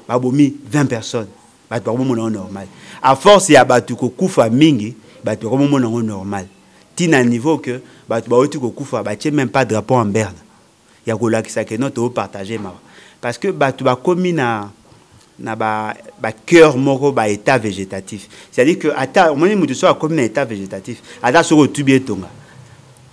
babomi 20 personnes bato bakomona normal à force ya bato kokufa mingi bato bakomona normal tina niveau que bato baoti kokufa batie même pas drapeau en berne ya kolakisa que notre partager ma parce que bato bakomi na cœur moko ba état végétatif c'est-à-dire que ata moni mutu so akomi na état végétatif ata so tubi tonga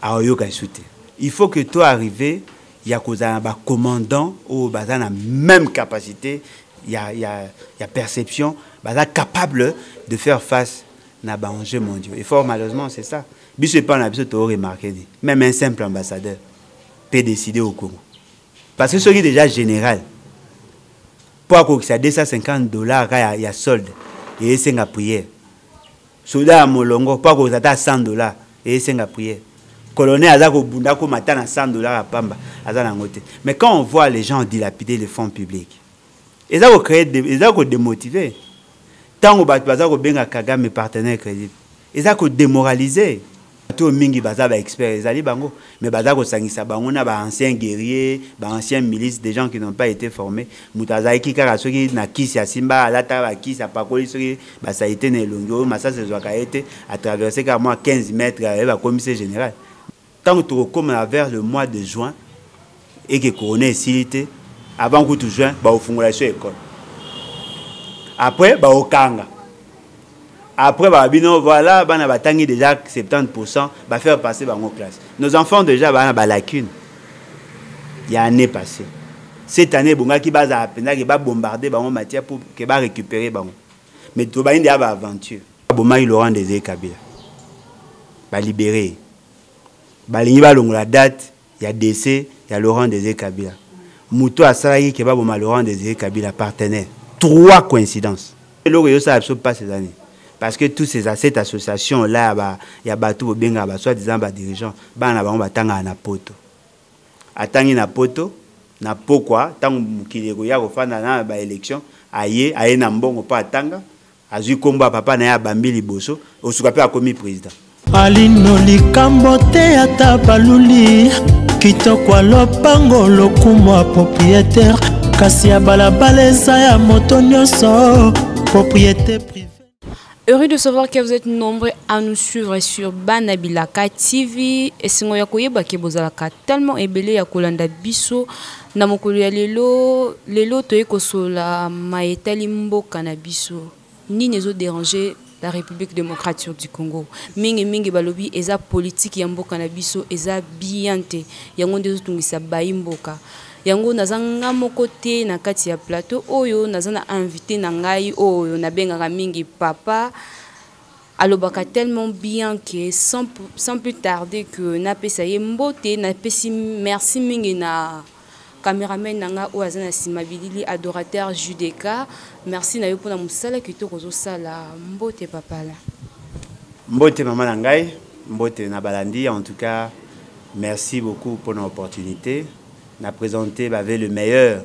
ayoka soute il faut que toi arriver ya kozana ba commandant ou bazana même capacité ya perception baza capable de faire face na ba enjeux mondiaux et fort malheureusement c'est ça biso pas na biso to remarquer même un simple ambassadeur peut décider au Congo parce que ce qui est déjà général pour que ça $250 il y a solde et c'est une prière soldat à molongo pour que ça ta $100 et c'est une prière colonel azako bunda ko matana $100 à pamba azana ngote mais quand on voit les gens dilapider les fonds publics ils ont créé ils ont démotivé tant que batu bazako benga Kagame partenaire crédible ils ont démoralisé tout mingi baza ba expert ezali bango mais baza ko sangisa bango na ba anciens guerriers ba anciens milices des gens qui n'ont pas été formés mutaza ki kaka soki na kisi ya simba alata ba kisi ya pakoli soki ba ça été ne longo massa se zoka été à traverser ka moi 15 mètres ba commissaire général tant que tu comme vers le mois de juin et que couronné silité avant que tout juin ba ofungola sur école après ba okanga. Après, voilà, bana batangi déjà 70%, va faire passer dans nos classes. Nos enfants déjà bana lacune. Il y a année passée. Cette année, bonga qui base à peine qui va bombarder bango matière pour que va récupérer bango. Mais tout ba indi aba aventure. Boma il Laurent Désiré Kabila. Ba libérer. Ba lingi ba longola date, il y a décès, il y a Laurent Désiré Kabila. Muto asalayi que ba boma Laurent Désiré Kabila partenaire. 3 coïncidences. Et là yo ça pas ces années. Parce que tous cette association là il y a bateau benga soit disant ba dirigeants bana bango batanga na poto atangi na poto na pourquoi tant mukileko ya kofanda na ba élection aye na mbongo pa atanga azui komba papa na ya bambi liboso osuka pe akomi président alino likambo te ata baluli kitoko lopango lokumo propriétaire kasi ya balabala eza ya moto nyonso propriété privée. Heureux de savoir que vous êtes nombreux à nous suivre sur Banabilaka TV. Et si vous avez tellement ébélé ya kolanda biso na mokolo ya lelo toye kosola maetali mboka na biso ni nezo déranger la République démocratique du Congo. Mingi balobi eza politique ya mboka na biso eza biante yango ndezo tungisa bayi mboka. Yango nazanga mokote na kati ya plateau oyo nazana invité na ngai oyo na bengaka mingi papa alobaka tellement bien que sans plus tarder que na pesa ye mbote na pesi merci mingi na cameraman nanga o azana simabilili adorateur Judeka merci na yo pona musala kitoko zo sala mbote papa la mbote mama na ngai mbote na balandi en tout cas merci beaucoup pour l'opportunité. Na présenté avec le meilleur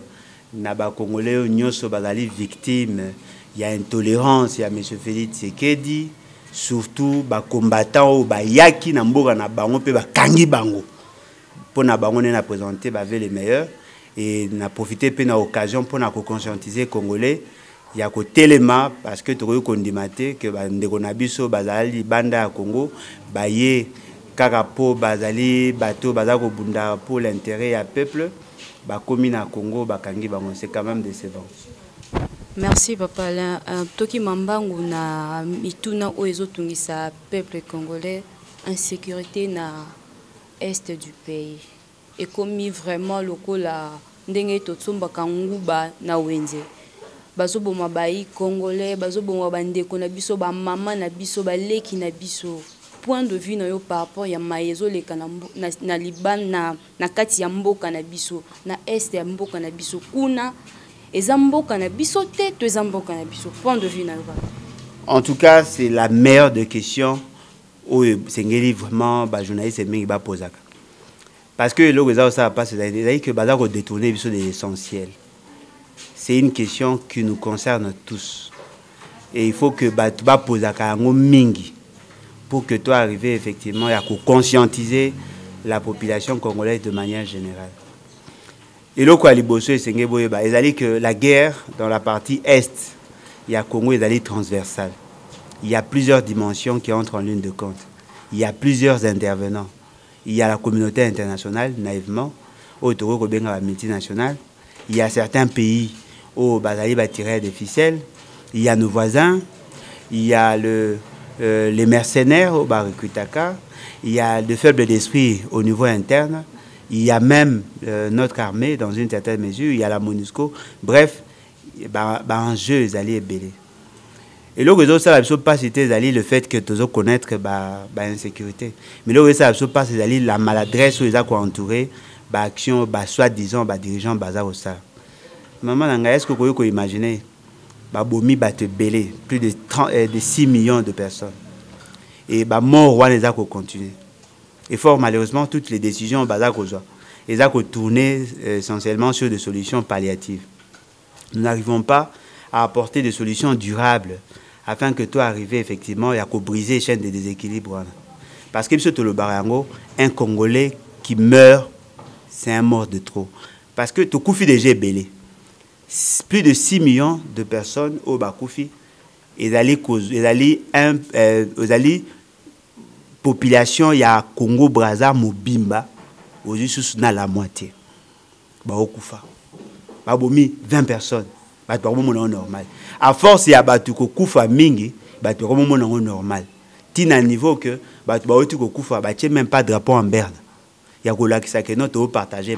na ba congolais nyonso bazali victime il y a intolérance il y a monsieur Félix Tshisekedi surtout ba combattant ba yaki na mboka na bango pe ba kangi bango pour na bango na présenté avec le meilleur et na profiter pe na occasion pour na conscientiser congolais il y a ko telema parce que to ko ndimate que ba ndeko na biso bazali banda ya Congo ba ye Kakapo bazali bateau bazako bunda pour l'intérêt du peuple ba commune à Congo ba kangi bango c'est quand même décevant. Merci papa la toki mambangu na mituna oezo tungisa peuple congolais insécurité na est du pays et comme vraiment lokola ndenge totsomba kanguba na wenze bazoboma bayi congolais bazoboma bandeko na biso ba mama na biso ba leki na biso point de vue par rapport ya maezo le na Liban na kati ya mboka na biso na est ya mboka na biso kuna eza mboka na biso te to eza mboka na biso point de vue na yo. En tout cas c'est la meilleure des questions où sengeli vraiment ba journaliste mingi ba posaka parce que le réseau ça passe c'est que bazako détourner biso de l'essentiel. C'est une question qui nous concerne tous et il faut que ba posaka ngo mingi pour que toi arrives effectivement à conscientiser la population congolaise de manière générale. Et là, quoi, les bosseux, c'est que la guerre dans la partie est, il y a Congo, ils allaient transversale. Il y a plusieurs dimensions qui entrent en ligne de compte. Il y a plusieurs intervenants. Il y a la communauté internationale, naïvement, au Toro multinationale. Il y a certains pays où Bazali va tirer des ficelles. Il y a nos voisins. Il y a les mercenaires au Barikutaka. Il y a le faible d'esprit au niveau interne. Il y a même notre armée dans une certaine mesure. Il y a la MONUSCO. Bref, un jeu, ils allaient belé. Et là, ça ne pas c'était le fait que tu connaître l'insécurité. Mais là, ça ne pas c'est la maladresse où ils ont entouré l'action, soit-disant, dirigeant bazar au ça. Maman, est-ce que vous pouvez imaginer Bomi te belé plus de 6 millions de personnes. Et mort, on les a continué. Et fort malheureusement, toutes les décisions, ils ont tourné essentiellement sur des solutions palliatives. Nous n'arrivons pas à apporter des solutions durables afin que toi arrives effectivement à briser les chaînes de déséquilibre. Parce que sur le Barango, un Congolais qui meurt, c'est un mort de trop. Parce que tout Koufi déjà belé. Plus de 6 millions de personnes au Bakoufi, ils allaient population, il y a Congo, Brazza, Mobimba, aujourd'hui, c'est la moitié. Bakoufa. Babomi, 20 personnes. Normal. À force, il y a Batuko Koufa Mingi, Batuko normal. Tina à niveau que Batuko Koufa, même pas de drapeau en berne. Il y a que notre partagé.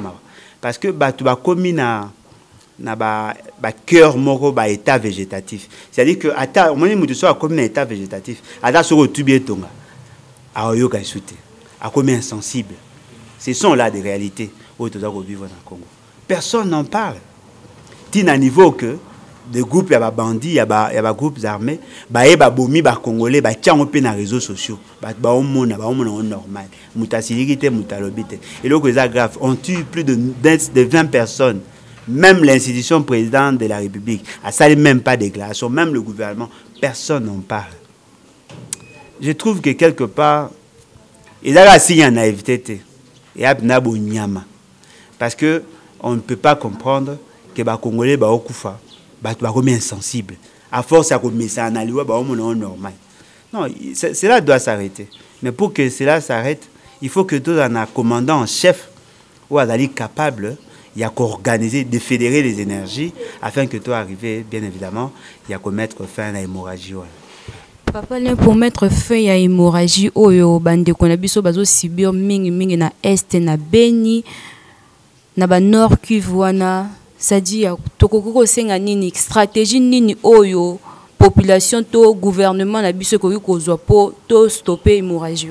Parce que Batuba commis na cœur moro état végétatif. C'est-à-dire que ata on dit soit comme un état végétatif. Ata sur le tubier tonga. A yo ka souté. A comme insensible. Ce sont là des réalités où tu dois vivre dans le Congo. Personne n'en parle. Tina niveau que des groupes y a bandits, il y a groupes armés, bomi Congolais, tiens peu dans les réseaux sociaux. Normal. Mutasilité, mutalobité. Et là c'est grave, on tue plus de 20 personnes. Même l'institution présidente de la République, ça n'est même pas déclaration, même le gouvernement, personne n'en parle. Je trouve que quelque part, il y a un signe de naïveté. Il y a un nyama. Parce qu'on ne peut pas comprendre que les Congolais sont koufa, sont insensibles. À force, ça commence à aller normal. Non, cela doit s'arrêter. Mais pour que cela s'arrête, il faut que tout un commandant en chef soit capable. Il y a qu'organiser, de fédérer les énergies afin que toi arrives, bien évidemment, il y a qu'à mettre fin à l'hémorragie. Papa, pour mettre fin à l'hémorragie, oyo bande konabiso bazo sibir mingi na est na Beni na ba nord Kivuana, ça dit tokoko senga nini stratégie nini oyo population to gouvernement na biso ko kozwa po to stopper l'hémorragie.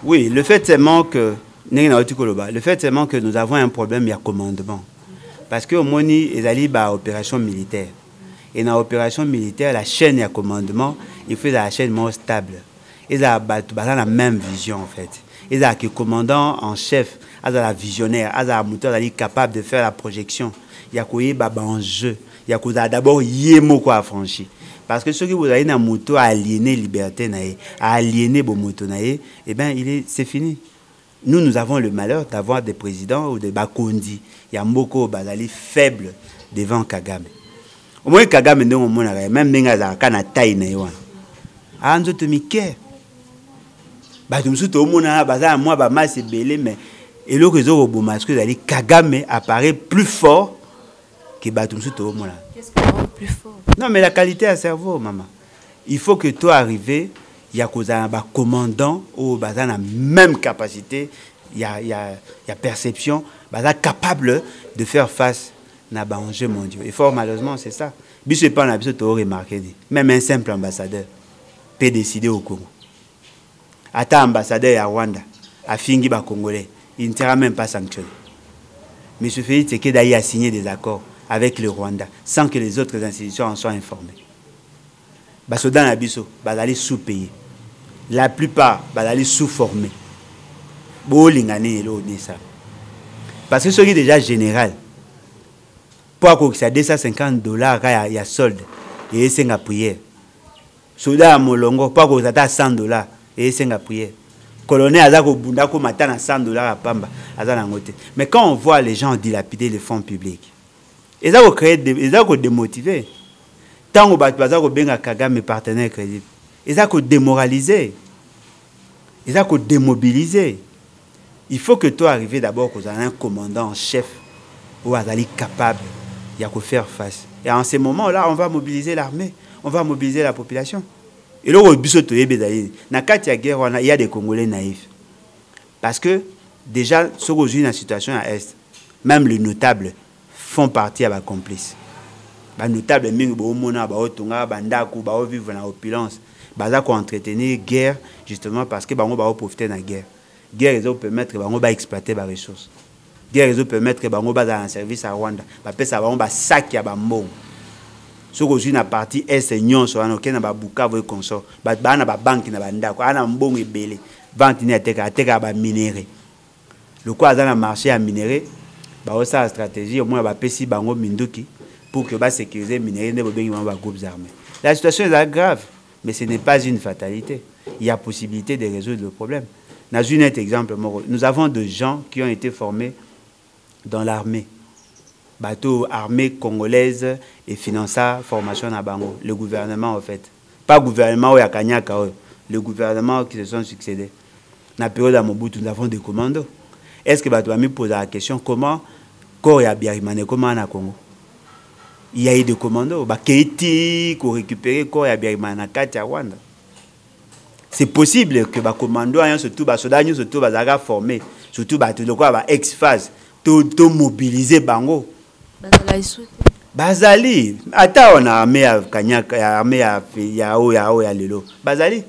Oui, le fait seulement que le fait seulement que nous avons un problème, il y a commandement. Parce que au Moni, ils allaient à opération militaire. Et dans l'opération militaire, la chaîne, il y a commandement, il faut la chaîne moins stable. Ils ont la même vision en fait. Ils ont le commandant en chef, ils ont la visionnaire, ils ont la moteur capable de faire la projection. Il y a un jeu. Il y a d'abord yémo quoi affranchi. Parce que ceux qui vous avez une moto à aliéner liberté, à aliéner vos motos, eh bien, c'est fini. Nous avons le malheur d'avoir des présidents ou des Bakondi. Il y a beaucoup de faibles devant Kagame. Au moins, Kagame, même si il a une taille, il y a un autre Mickey. Et le réseau Kagame apparaît plus fort que Batumsu Toomona. Qu'est-ce qui rend plus fort? Non, mais la qualité à cerveau, maman. Il faut que toi arrives. Il y a un commandant ou la même capacité, il y a perception, capable de faire face à des enjeux mondiaux. Et fort malheureusement, c'est ça. Je ne pas remarqué. Même un simple ambassadeur peut décider au Congo. Ata ambassadeur à Rwanda, à Fingi Congolais, il ne sera même pas sanctionné. Mais ce fait, c'est qu'il a signé des accords avec le Rwanda sans que les autres institutions en soient informées. Basodan Abisso, aller sous-payer. La plupart, aller sous-former. Parce que ce qui est déjà général, pour que ça $250, il y a solde, et c'est une prière. Soda à Molongo, pour que ça $100, et c'est une prière. colonel azako bundako matana 100 dollars à pamba azana ngote. Mais quand on voit les gens dilapider les fonds publics, ils ont créé ils ont démotivé. Tant que bazako benga Kagame partenaire crédible, ils ont démoralisé. Ils ont démobilisé. Il faut que toi arrives d'abord que tu un commandant en chef ou azali capable de faire face. Et en ces moments-là, on va mobiliser l'armée, on va mobiliser la population. Et là, il y a des Congolais naïfs. Parce que déjà, sur une situation à Est, même les notables font partie à la complice. Les notables, ils vivent dans l'opulence. Ils entretenir la guerre justement parce qu'ils vont profiter de la guerre. La guerre, ils vont permettre d'exploiter les ressources. La guerre, ils vont permettre de un service à Rwanda. Ils vont faire un sac à Bambo. Si vous avez une partie est union sur un aucun na Bukavu consort ba na ba banque na banda ko ana mbongo ebele vente ni ateka ba minéré le quoi dans le marché à minéré ba osa stratégie au moins ba pesi bango minduki pour que ba sécuriser minéré ne bobengi ba groupes armés. La situation est grave mais ce n'est pas une fatalité. Il y a possibilité de résoudre le problème. Dans un exemple, nous avons des gens qui ont été formés dans l'armée. Bateau armée congolaise et finança formation à Bango. Le gouvernement, en fait. Pas le gouvernement où il y a Kanyaka, le gouvernement qui se sont succédés. Dans la période à Mobutu, nous avons des commandos. Est-ce que Bateau a mis posé la question comment corps ya Biarimane, comment en Congo? Il y a eu des commandos. Keiti, qui ont récupéré corps ya Biarimane à Katia Rwanda. C'est possible que les commandos, surtout les soldats, surtout les formés, surtout les ex-phase, tout mobiliser Bango. Bazali, ata on a armé à Kanyaka, armé à Yao ya lelo. Bazali,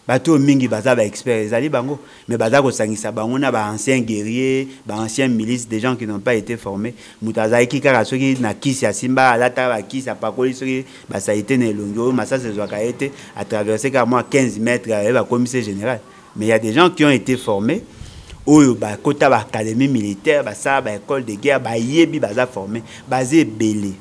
bateau mingi baza ba expert Bazali Bango, mais baza ko sangisa bango na ba anciens guerriers, ba anciens milices, des gens qui n'ont pas été formés. Mutazai ki kaka soki na kisi ya Simba alata ba kisi ya pakoli soki ba ça été ne longo, massa se zoaka été à traverser carrément 15 mètres ba commissaire général. Mais il y a des gens qui ont été formés. Oyo ba kota ba académie militaire ba ça ba école de guerre ba yebi baza formé basé belé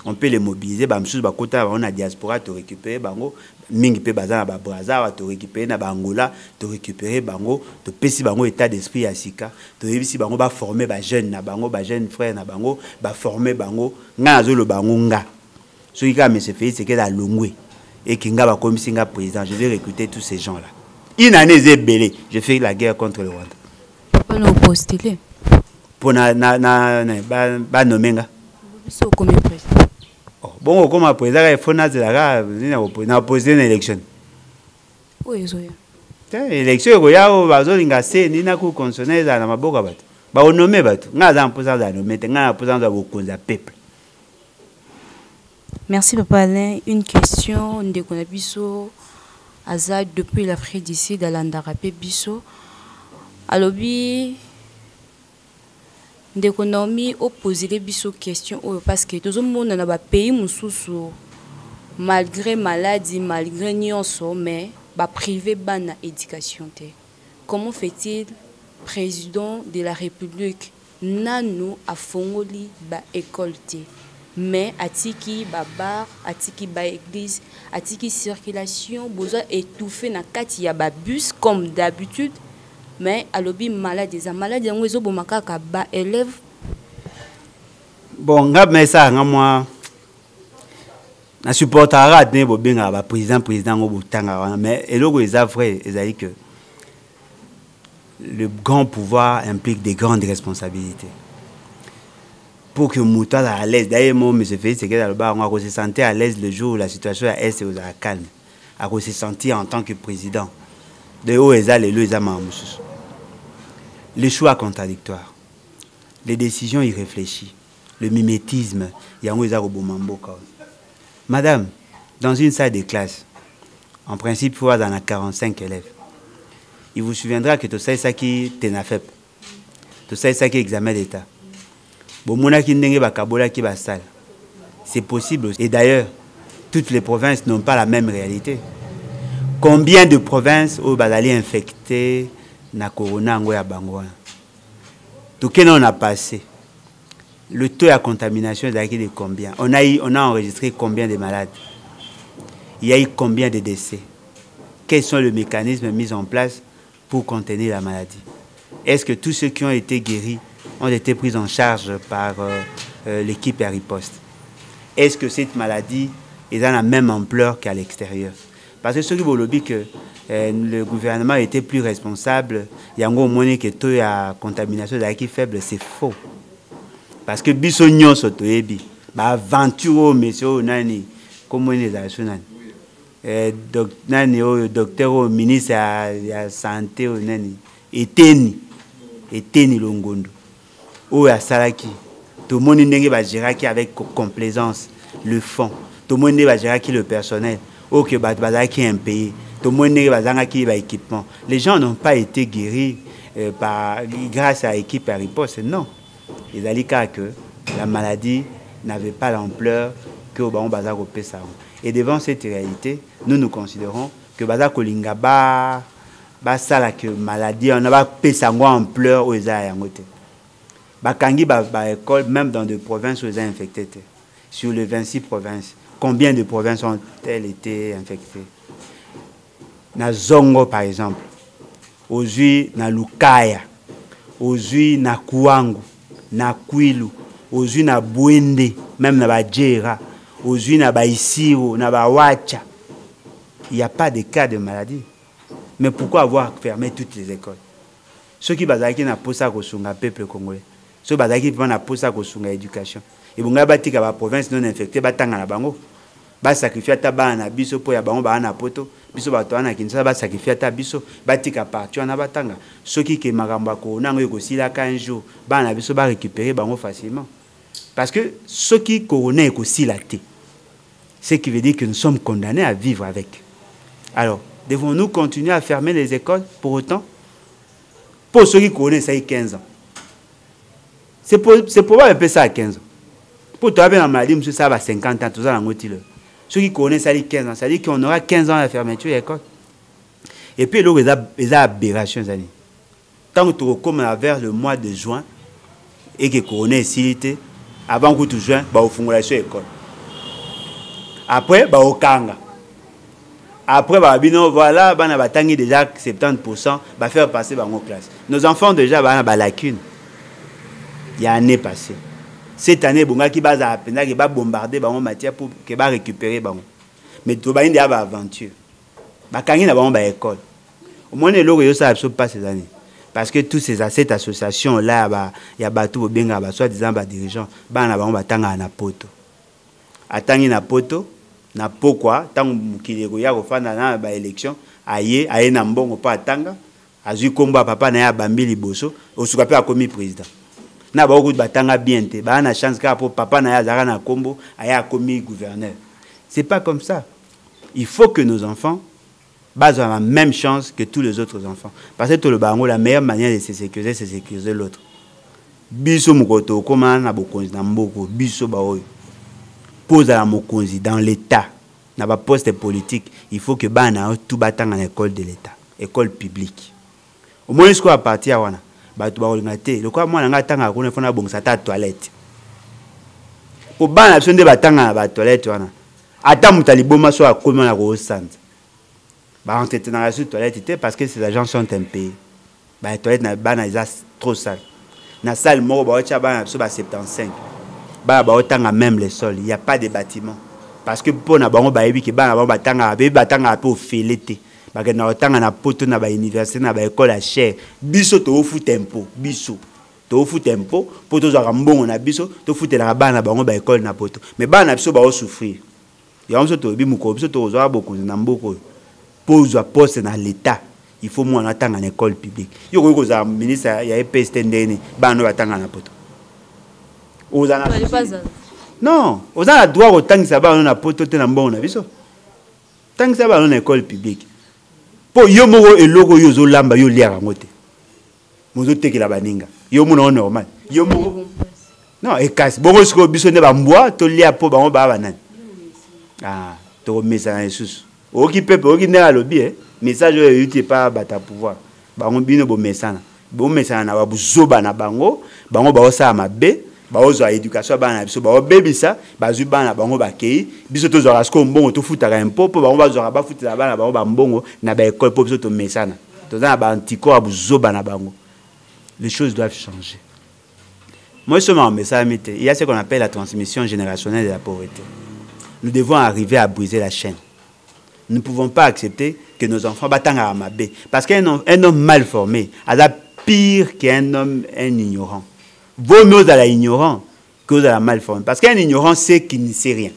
on peut les mobiliser ba msusu ba kota on a diaspora to récupérer bango mingi pe baza na ba Brazza to récupérer na ba Angola to récupérer bango to pesi bango état d'esprit ya sika to yebisi bango ba former ba jeune na bango ba jeune frère na bango ba former bango nga zo le bango nga so ika mais c'est fait c'est que la longwe et kinga ba comme singa président je vais recruter tous ces gens là une année c'est belé je fais la guerre contre le Rwanda. Nous postuler pour ba nomenga so comme président. Bon comme président il faut na poser une élection. Oui zo ya. Élection ko yao bazolinga se ni na ku consonner na maboka bato. Ba onomé bato. Nga za mposa za nomé te nga mposa za bokonza peuple. Merci Papa Alain. Une question de Konabiso Azad depuis l'Afrique d'ici dans l'Andarapé Biso. Alobi d'économie opposer les biso questions parce que tout le monde dans le pays mususu malgré maladie malgré nyonso mais ba privé bana éducation té. Comment fait-il président de la République nanu a fongoli ba école té mais atiki ba bar atiki ba église atiki circulation besoin étouffer na kati ya ba bus comme d'habitude. Mais alobi malade des malades yango ezo bomaka ka ba élève bon nga mais ça nga moi na supportera ne bo benga ba président ngo botanga mais eloko eza vrai ezali que le grand pouvoir implique des grandes responsabilités pour que Mouta à l'aise d'ailleurs moi monsieur Félix c'est que dans le bar on se sentir à l'aise le jour où la situation est calme à se sentir en tant que président de haut eza lelo eza mamusu. Les choix contradictoires, les décisions irréfléchies, le mimétisme, Madame, dans une salle de classe, en principe, il faut avoir dans 45 élèves. Il vous souviendra que tout ça, c'est qui TENAFEP, tout ça, c'est qui examen d'État. C'est possible. Et d'ailleurs, toutes les provinces n'ont pas la même réalité. Combien de provinces où bazali infectés na corona ngoya bango? Tout quel on a passé? Le taux de contamination est de combien? On a enregistré combien de malades? Il y a eu combien de décès? Quels sont les mécanismes mis en place pour contenir la maladie? Est-ce que tous ceux qui ont été guéris ont été pris en charge par l'équipe à riposte? Est-ce que cette maladie est dans la même ampleur qu'à l'extérieur? Parce que ceux qui vous dit que le gouvernement était plus responsable, il y a un gros monnaie que tout la contamination d'acquis faible, c'est faux. Parce que bisognon sotoyebi, ba aventure monsieur nani, comment les assurances, nani docteur au ministre à santé au nani, eteni longondo, ou à salaki, tout le monde n'est pas géré avec complaisance le fond, tout le monde n'est pas géré le personnel, ou que bazar qui est impayé, tout le monde n'est pas géré qui est équipement. Les gens n'ont pas été guéris grâce à l'équipe à riposte, non. Il a dit que la maladie n'avait pas l'ampleur que au bazar au Pessah. Et devant cette réalité, nous considérons que bazar kolinga ba sala que maladie on a pas Pessah ampleur aux Ayamote. Bakangi ba école même dans des provinces où ils ont infecté. Sur les 26 provinces, combien de provinces ont-elles été infectées? Na Zongo par exemple, aujourd'hui na Lukaya, aujourd'hui na Kuangu, na Kwilu, aujourd'hui na Bwende, même na Bajera, aujourd'hui na Baisiro, na Bawacha. Il n'y a pas de cas de maladie. Mais pourquoi avoir fermé toutes les écoles? Ceux qui bazaki na posa ko sunga peuple congolais. Ceux bazaki na posa ko sunga éducation. Et bon ngabati ka ba province non infectée batanga na bango. Ba sacrifier ta bana biso po ya bango ba na poto. Biso ba to na kinsa ba sacrifier ta biso batika parti na batanga. Ceux qui ke magamba ko na ngo ko sila 15 jours ba na biso ba récupérer bango facilement. Parce que ceux qui coronaient ko silaté. Ce qui veut dire que nous sommes condamnés à vivre avec. Alors, devons-nous continuer à fermer les écoles pour autant? Pour ceux qui connaissent ça 15 ans. C'est probable de faire ça à 15 ans. Pour toi, la maladie, ça va 50 ans, tout ça, ceux qui connaissent ça 15 ans, ça dit qu'on aura 15 ans à la fermeture de l'école. Et puis, là, il y a aberration. Tant que tu recommences vers le mois de juin, et que Corona est silité, avant que tu juin, au fond de l'école. Après, au Kanga. Après, voilà, on a déjà 70%, va faire passer dans nos classes. Nos enfants, déjà, ont des lacunes. Il y a une année passée. Cette année, qui va bombarder les matières pour récupérer. Mais tout le monde a une aventure. Il y a une école. Au moins, il y a pas ces années. Parce que toutes cette association-là, il y a tout le monde, soit-disant dirigeants, il y a un poto. Attendre un poto. Na pourquoi tant qu'il y a refanda na élection aye na mbongo pa tanga azui komba papa na ya bambili boso osuka pe akomi président na ba ko batanga bien te ba na chance ka pour papa na ya zara na kombo aya akomi gouverneur. C'est pas comme ça. Il faut que nos enfants basent la même chance que tous les autres enfants, parce que tout le bango la meilleure manière de se sécuriser c'est sécuriser l'autre. Biso mukoto koma na bokonzi na mboko biso ba oyo pose à la mokonzi dans l'État, n'a pas poste politique, il faut que bana tout battant en école de l'État, école publique. Au moins jusqu'à à partir wana, ba tu ba olingate, le quoi moi nga tanga ko ne fona bon sa ta toilette. Pour bana sonde batanga ba toilette wana. Ata mutaliboma so akomi na ko sante. Ba entrer dans la toilette parce que ces agents sont impayés. Ba toilette na bana ils trop sale. Na salle mo ba cha bana so ba 75. Même les sols, il n'y a pas de bâtiment. Parce que pour na bango baebi ki bana bango batanga po felete. Ba ke na otanga na poto na ba université na ba école à cher. Biso to fu tempo, biso. To fu tempo, poto za mbongo na biso, to futela bana bango ba école na poto. Mais bana biso ba souffrir. Ya on so to bi muko biso to zo boko na mboko. Pose poste na l'état. Il faut moi attendre en école publique. Yo ko za ministre ya EPST ndeni, bana batanga na poto. Non, on a le droit au temps que ça va on a poté na mbongo na biso. Tant que ça va on école publique. Po yo moko eloko yo zo lamba yo liara ngote. Mozo tekela baninga. Yo mona normal. Yo moko. Non, et casse. Boko sko biso ne ba mbwa to lia po bango ba banani. Ah, to mesa na Jesus. Oki pepe oki ne alobi message yo yuti pa bata pouvoir. Bango bino bo mesana. Bo mesana na ba buzoba na bango ba osa mabe. Baozo a éducation bana biso ba obebisa bazu bana bango bakei biso to zora sko mbongo to futaka impo po bango bazora ba futela bana bango ba mbongo na ba école po biso to mesana Les choses doivent changer. Moi, je suis en message, il y a ce qu'on appelle la transmission générationnelle de la pauvreté. Nous devons arriver à briser la chaîne. Nous ne pouvons pas accepter que nos enfants battent à Amabé. Parce qu'un homme mal formé a pire qu'un homme ignorant. Vaut mieux à la ignorant que à la mal formé. Parce qu'un ignorant sait qu'il ne sait rien.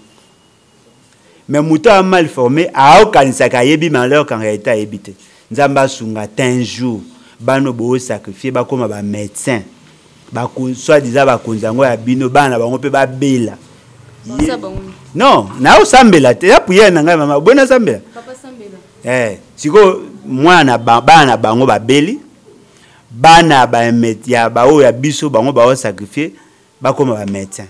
Mais mouton mal formé a aucun sakayebi malheur qu'en réalité a évité. Nzamba sunga un jour, bano bo sacrifier ba comme ba médecin. Ba soit disant ba konzango ya bino bana ba ngope ba bela. Non, na osambela te ya prière na ngai mama bona sambela. Papa sambela. Siko mwana bana bango ba beli. Bana ba metia ba o ya biso bango ba o sacrifier ba comme ba médecin.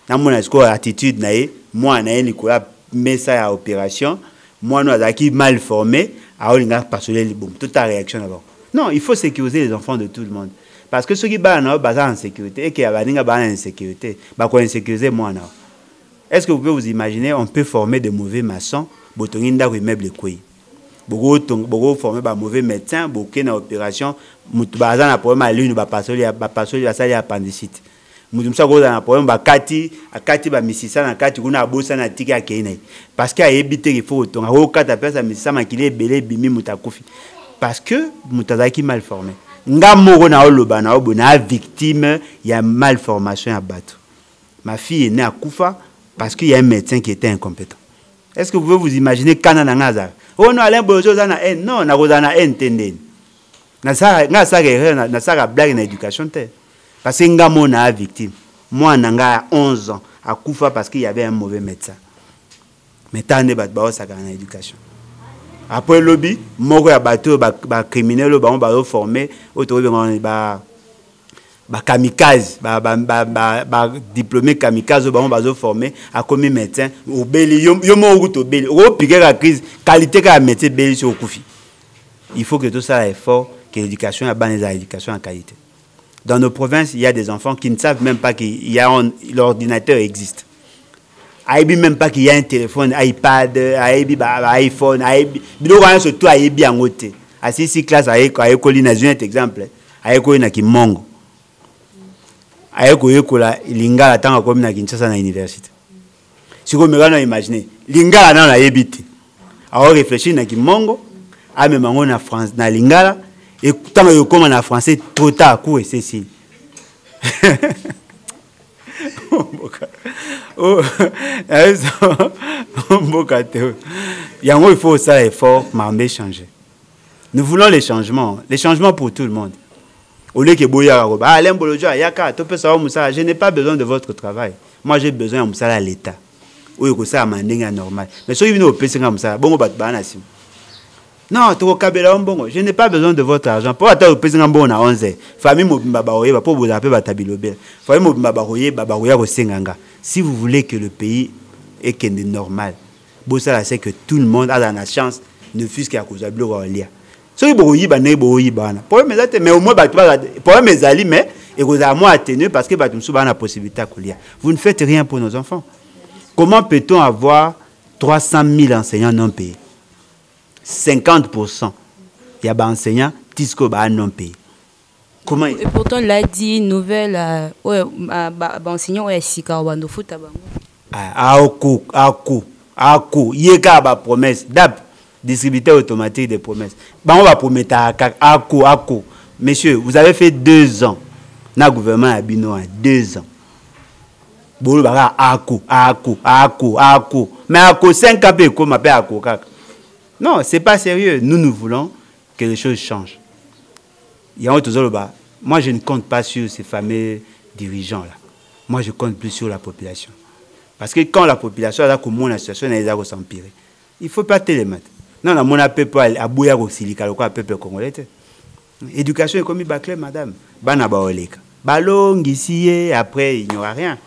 Na mona siko attitude na ye, mwana ye likola messa ya opération, mwana azaki mal formé, a olinga passer les boum. Toute ta réaction d'abord. Non, il faut sécuriser les enfants de tout le monde. Parce que ceux qui sont en sécurité et qui sont en insécurité, ils vont insécuriser moi. Est-ce que vous pouvez vous imaginer, on peut former de mauvais maçons, botonginda ou immeuble quoi? Beaucoup former des mauvais médecins, beaucoup dans opération, mutubaza na problème à l'une, ba passer la salle appendicite. Mutumsa ko na problème ba kati ba misisa na kati kuna bosa na tika kene. Parce qu'il y a évité qu'il faut autant. Au kata pesa misisa makile belé bimi mutakufi. Parce que mutazaki mal formé. Ngamoro na oloba na obona victime ya malformation à bateau. Ma fille est née à Koufa parce qu'il y a un médecin qui était incompétent. Est-ce que vous pouvez vous imaginer Kanana Ngaza? Oh non, Alain Bozo na en non, na rozana en tenden. Na sa blague na éducation te. Parce que ngamo na victime. Moi nanga a 11 ans à Koufa parce qu'il y avait un mauvais médecin. Mais tant de batba ça na éducation. Après le lobby, moko ya bateau ba criminel ba formé autour ba kamikaze ba diplômé kamikaze ba formé a commis médecin au beli yo mo to beli o piquer la crise qualité ka médecin beli sur kufi. Il faut que tout ça effort que l'éducation a bonne éducation en qualité. Dans nos provinces, il y a des enfants qui ne savent même pas qu'il y a l'ordinateur existe. Aibi même pas qu'il y a un téléphone, iPad, aibi iPhone, aibi. Bilo rien surtout aibi en côté. À 6 classes aiko linazio un exemple. Aiko na kimongo. Aiko yekola lingala tanga comme na Kinshasa na université. Si vous me imaginez, lingala na yebite. Alors réfléchir na kimongo, a même en France na lingala. Et tant que comme en français, trop tard, coup et Cécile. Il faut ça effort, mais changer. Nous voulons les changements pour tout le monde. Au lieu que je n'ai pas besoin de votre travail. Moi, j'ai besoin de à l'État. Oui, ça normal. Mais si vous avez bon, non, je n'ai pas besoin de votre argent. Pour attendre le président bon à 11 h. Famille mobimba baoye pour vous appeler batabilobel. Famille mobimba baoye babaoya ko senganga. Si vous voulez que le pays est normal, bossa c'est que tout le monde a la chance ne fût-ce qu'à cause de l'olia. Si boyi bané boyi bana. Problème est mais au moins problème est ali mais et vous a moins atténué parce que batumsu bana possibilité à colia. Vous ne faites rien pour nos enfants. Comment peut-on avoir 300 000 enseignants non payés? 50%. Il y a des enseignants qui sont non payés. Comment? Et pourtant, l'a dit nouvelle, enseignant est si carabando foot. Yeka ba promesse. D'ab distributeur automatique des promesses. On va promettre à Monsieur, vous avez fait 2 ans. Na gouvernement a bino 2 ans. Bolo bara mais ako 5 AP comme appelle ako kaka. Non, c'est pas sérieux. Nous voulons que les choses changent. Moi, je ne compte pas sur ces fameux dirigeants-là. Moi, je compte plus sur la population. Parce que quand la population a comme la situation, elle va s'empirer. Il ne faut pas télémettre. Non, mon peuple a bouillé au silica, le peuple congolais. Éducation est comme bâclé, madame. Bana baoleka. Balong ici, après, il n'y aura rien.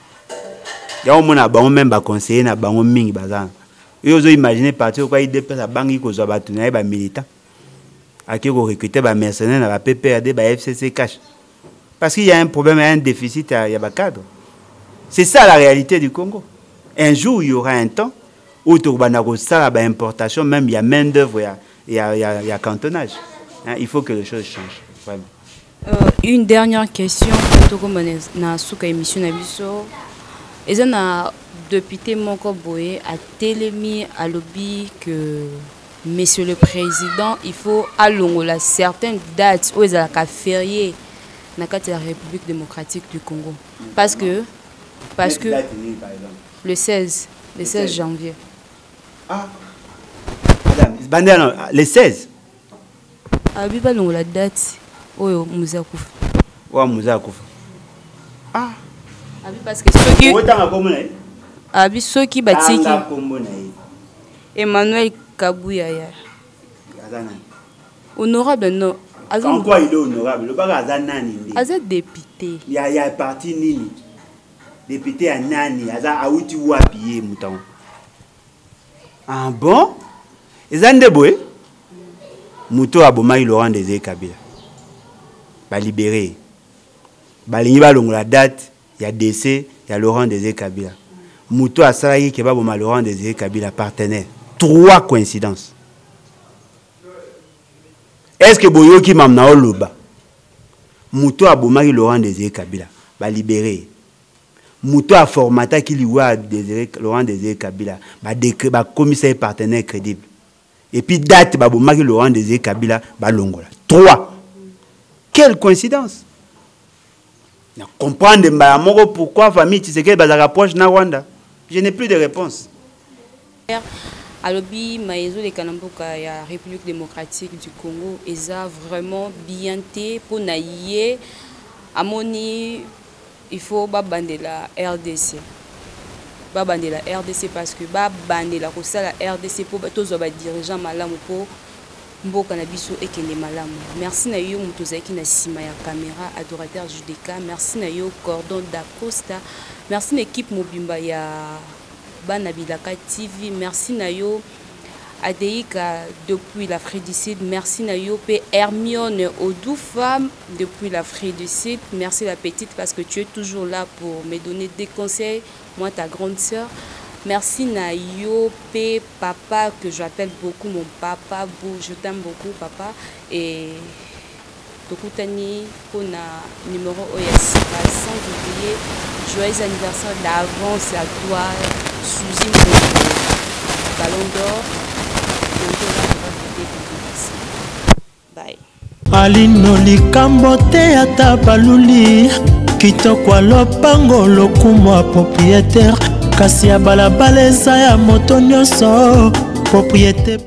Il y a même des conseillers, des conseillers, et vous imaginez partir quoi il déplace à banque qui soit battu ba militant à qui recruter ba mercenaires na ba PPRD ba FCC cash parce qu'il y a un problème, un déficit, il y a pas cadre. C'est ça la réalité du Congo. Un jour il y aura un temps où tout ba na ko sala ba importation, même il y a main d'œuvre, il y a cantonnage. Hein, il faut que les choses changent. Vraiment. Une dernière question. Comme na souka émission na biso. Et ça na député Moko Boye a télémi à lobby que Monsieur le Président, il faut alongola certaines dates où ils ont la férié dans la République démocratique du Congo. Parce que le 16 janvier. Ah, madame, le 16. Ah, oui, la date. Oh, Moussa Kouf. Ouais, Moussa Kouf. Ah. Ah, oui, parce que ceux qui battent Emmanuel Kabouya. Honorable, non. En quoi il est honorable? Le baga Aza député. Il y a parti nini. Député à Nani. Aza Aouti Wapiye Mouton. Ah bon? Ezande boy. Mouto Aboma Laurent Désiré Kabila. Ba libéré. Ba lingiba longola date. Il y a décès. Il y a Laurent Désiré Kabila. Mouto a salarié qui va Boma Laurent Désiré Kabila partenaire. 3 coïncidences. Est-ce que Boyoki Mamna Oloba Mouto a Bomari Laurent Désiré Kabila va libérer. Mouto a formata qui lui voit Laurent Désiré Kabila va commissaire partenaire crédible. Et puis date va Bomari Laurent Désiré Kabila va longola. 3. Quelle coïncidence. Comprendre pourquoi famille Tshisekedi va rapproche na Rwanda. Je n'ai plus de réponse. Alobi Maïzo de Kanamboka ya République démocratique du Congo eza vraiment bien té pour naïe amoni il faut babande la RDC. Babande la RDC parce que babande la kosa la RDC pour tous ba dirigeants malamu pour mboka na biso ekende malamu. Merci na yo mutozaki na sima ya caméra adorateur Judeka. Merci na yo Cordon d'Acosta. Merci na équipe Mobimba ya Banabilaka TV, merci Nayo Adeika depuis l'Afrique du Sud, merci Nayo P. Hermione Odou Femme depuis l'Afrique du Sud, merci la petite parce que tu es toujours là pour me donner des conseils, moi ta grande sœur, merci Nayo P. Papa que j'appelle beaucoup mon papa, je t'aime beaucoup papa et Tokutani pour na numéro OSIPA sans oublier joyeux anniversaire d'avance à toi Suzy Ballon d'Or. Bye. Alino likambo te ata baluli kitoko lopango lokumo propriétaire kasi ya balabala eza ya moto nyonso propriété